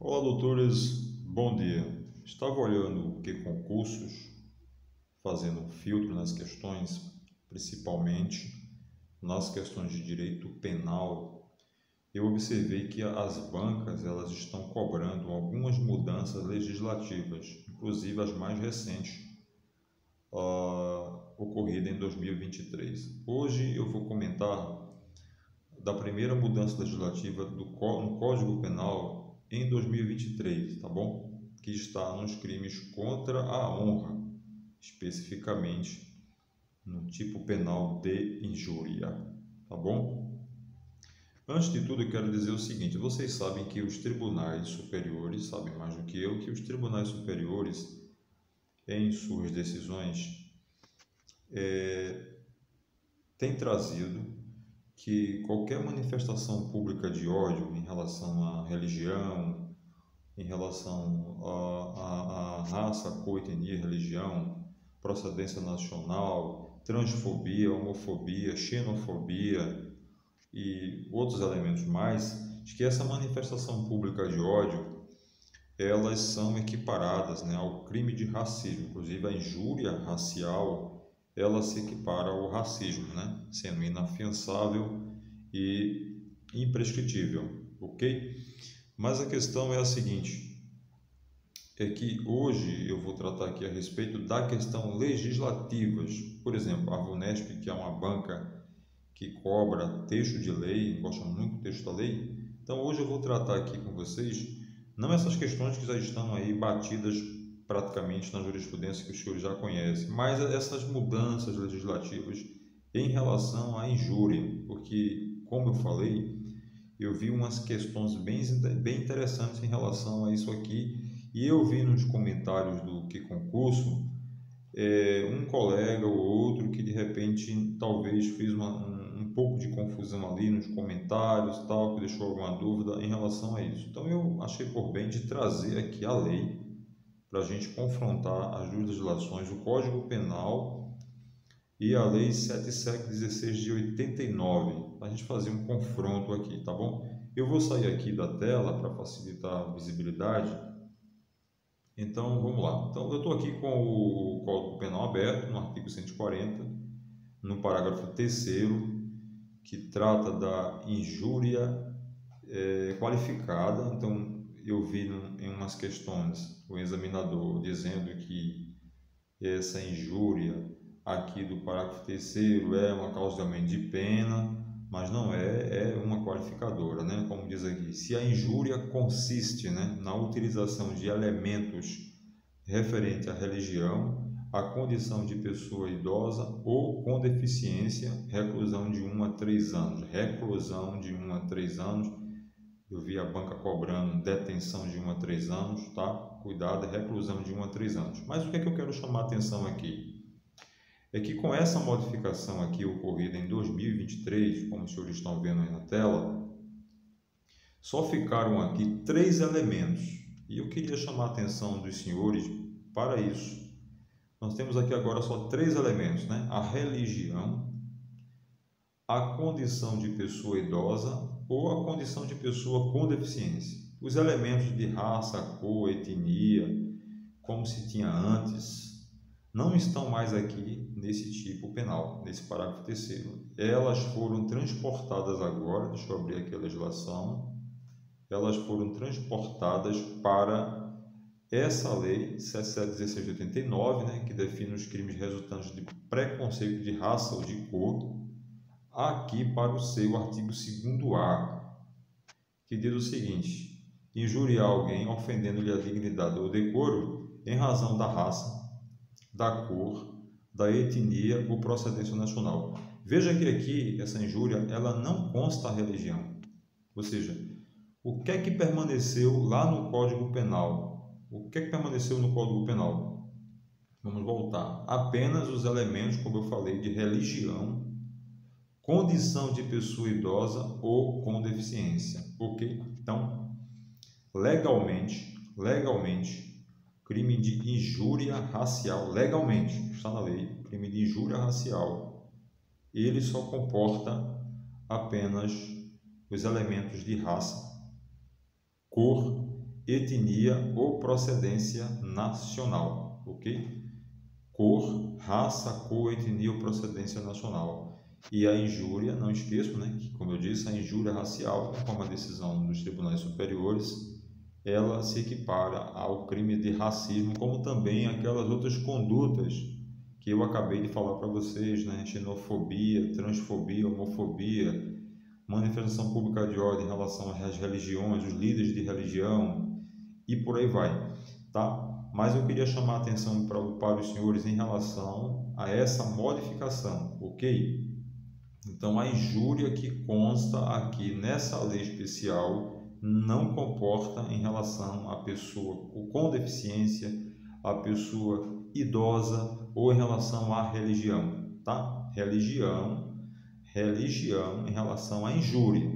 Olá, doutores, bom dia. Estava olhando o que concursos, fazendo um filtro nas questões, principalmente nas questões de direito penal. Eu observei que as bancas elas estão cobrando algumas mudanças legislativas, inclusive as mais recentes, ocorridas em 2023. Hoje eu vou comentar da primeira mudança legislativa no Código Penal em 2023, tá bom? Que está nos crimes contra a honra, especificamente no tipo penal de injúria, tá bom? Antes de tudo, eu quero dizer o seguinte: vocês sabem que os tribunais superiores, sabem mais do que eu, que os tribunais superiores, em suas decisões, têm trazido que qualquer manifestação pública de ódio em relação à religião, em relação à raça, cor, etnia, religião, procedência nacional, transfobia, homofobia, xenofobia e outros elementos mais, de que essa manifestação pública de ódio, elas são equiparadas, né, ao crime de racismo. Inclusive a injúria racial, ela se equipara ao racismo, né, sendo inafiançável e imprescritível, ok? Mas a questão é a seguinte, é que hoje eu vou tratar aqui a respeito da questão legislativas. Por exemplo, a VUNESP, que é uma banca que cobra texto de lei, gosta muito do texto da lei. Então hoje eu vou tratar aqui com vocês, não essas questões que já estão aí batidas praticamente na jurisprudência que os senhores já conhecem, mas essas mudanças legislativas em relação à injúria, porque, como eu falei, eu vi umas questões bem interessantes em relação a isso aqui, e eu vi nos comentários do Que Concurso, um colega ou outro que de repente talvez fez um pouco de confusão ali nos comentários, tal, que deixou alguma dúvida em relação a isso. Então eu achei por bem de trazer aqui a lei para a gente confrontar as duas legislações, o Código Penal e a Lei 7.16 de 89, para a gente fazer um confronto aqui, tá bom? Eu vou sair aqui da tela para facilitar a visibilidade. Então, vamos lá. Então, eu estou aqui com o Código Penal aberto, no artigo 140, no parágrafo 3º, que trata da injúria qualificada. Então, eu vi em umas questões o examinador dizendo que essa injúria aqui do parágrafo 3º é uma causa de aumento de pena, mas não é uma qualificadora, né? Como diz aqui, se a injúria consiste, né, na utilização de elementos referentes à religião, à condição de pessoa idosa ou com deficiência, reclusão de 1 a 3 anos. Reclusão de 1 a 3 anos. Eu vi a banca cobrando detenção de 1 a 3 anos, tá? Cuidado, é reclusão de 1 a 3 anos. Mas o que é que eu quero chamar a atenção aqui? É que com essa modificação aqui ocorrida em 2023, como os senhores estão vendo aí na tela, só ficaram aqui 3 elementos. E eu queria chamar a atenção dos senhores para isso. Nós temos aqui agora só 3 elementos, né? A religião, a condição de pessoa idosa ou a condição de pessoa com deficiência. Os elementos de raça, cor, etnia, como se tinha antes, não estão mais aqui nesse tipo penal, nesse parágrafo 3º. Elas foram transportadas agora, deixa eu abrir aqui a legislação, elas foram transportadas para essa lei 7716 de 89, né, que define os crimes resultantes de preconceito de raça ou de cor, aqui para o seu artigo 2º-A, que diz o seguinte: injuriar alguém ofendendo-lhe a dignidade ou decoro em razão da raça, da cor, da etnia ou procedência nacional. Veja que aqui essa injúria ela não consta a religião, ou seja, o que é que permaneceu lá no Código Penal? O que é que permaneceu no Código Penal? Vamos voltar. Apenas os elementos, como eu falei, de religião, condição de pessoa idosa ou com deficiência. Ok? Então, legalmente, crime de injúria racial, legalmente, está na lei, crime de injúria racial, ele só comporta apenas os elementos de raça, cor, etnia ou procedência nacional, ok? Cor, raça, cor, etnia ou procedência nacional. E a injúria, não esqueço, né, que, como eu disse, a injúria racial, conforme a decisão dos tribunais superiores, ela se equipara ao crime de racismo, como também aquelas outras condutas que eu acabei de falar para vocês, né, xenofobia, transfobia, homofobia, manifestação pública de ódio em relação às religiões, os líderes de religião e por aí vai, tá? Mas eu queria chamar a atenção para os senhores em relação a essa modificação, ok? Então, a injúria que consta aqui nessa lei especial não comporta em relação à pessoa com deficiência, à pessoa idosa ou em relação à religião, tá? Religião em relação à injúria,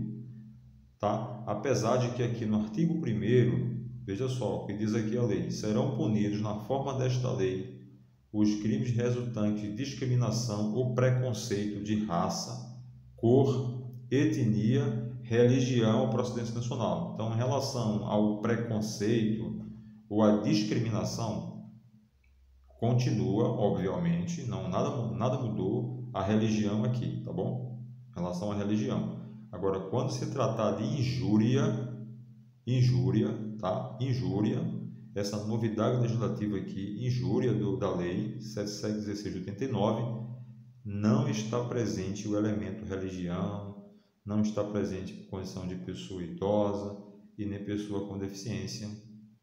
tá? Apesar de que aqui no artigo 1º, veja só o que diz aqui a lei: serão punidos na forma desta lei os crimes resultantes de discriminação ou preconceito de raça, cor, etnia, religião ou procedência nacional. Então, em relação ao preconceito ou à discriminação, continua, obviamente, nada mudou a religião aqui, tá bom? Em relação à religião. Agora, quando se tratar de injúria, tá? Injúria, essa novidade legislativa aqui, injúria da lei 7716/89, não está presente o elemento religião, não está presente condição de pessoa idosa e nem pessoa com deficiência.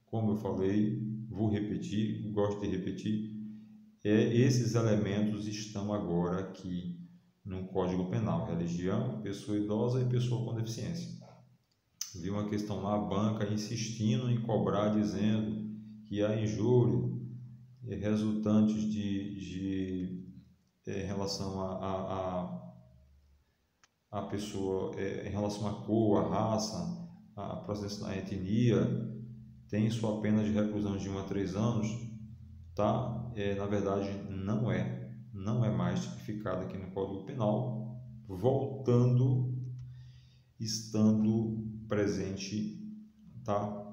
Como eu falei, vou repetir, gosto de repetir, esses elementos estão agora aqui no Código Penal: religião, pessoa idosa e pessoa com deficiência. Vi uma questão lá, a banca insistindo em cobrar, dizendo que a injúria resultantes em relação a pessoa, em relação à cor, à raça, a procedência da etnia, tem sua pena de reclusão de 1 a 3 anos, tá? Na verdade, não é mais tipificado aqui no Código Penal, estando presente, tá?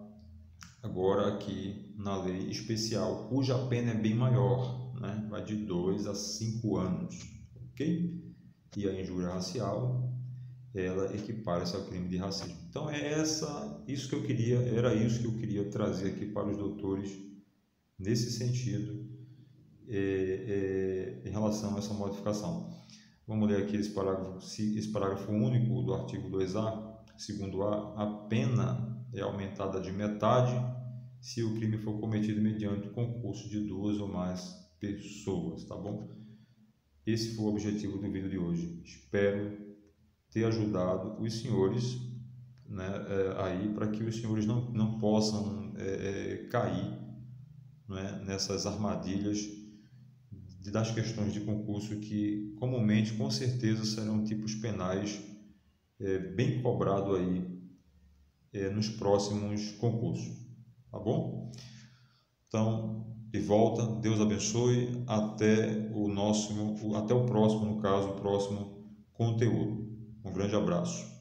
Agora aqui na lei especial, cuja pena é bem maior, né? Vai de 2 a 5 anos, ok? E a injúria racial, ela equipara-se ao crime de racismo. Então era isso que eu queria trazer aqui para os doutores nesse sentido, em relação a essa modificação. Vamos ler aqui esse parágrafo único do artigo 2A. Segundo A pena é aumentada de metade se o crime for cometido mediante o concurso de 2 ou mais pessoas, tá bom? Esse foi o objetivo do vídeo de hoje. Espero ter ajudado os senhores, né, aí, para que os senhores não possam cair, né, nessas armadilhas das questões de concurso que comumente, com certeza, serão tipos penais bem cobrado aí nos próximos concursos, tá bom? Então, de volta, Deus abençoe, até o próximo conteúdo. Um grande abraço.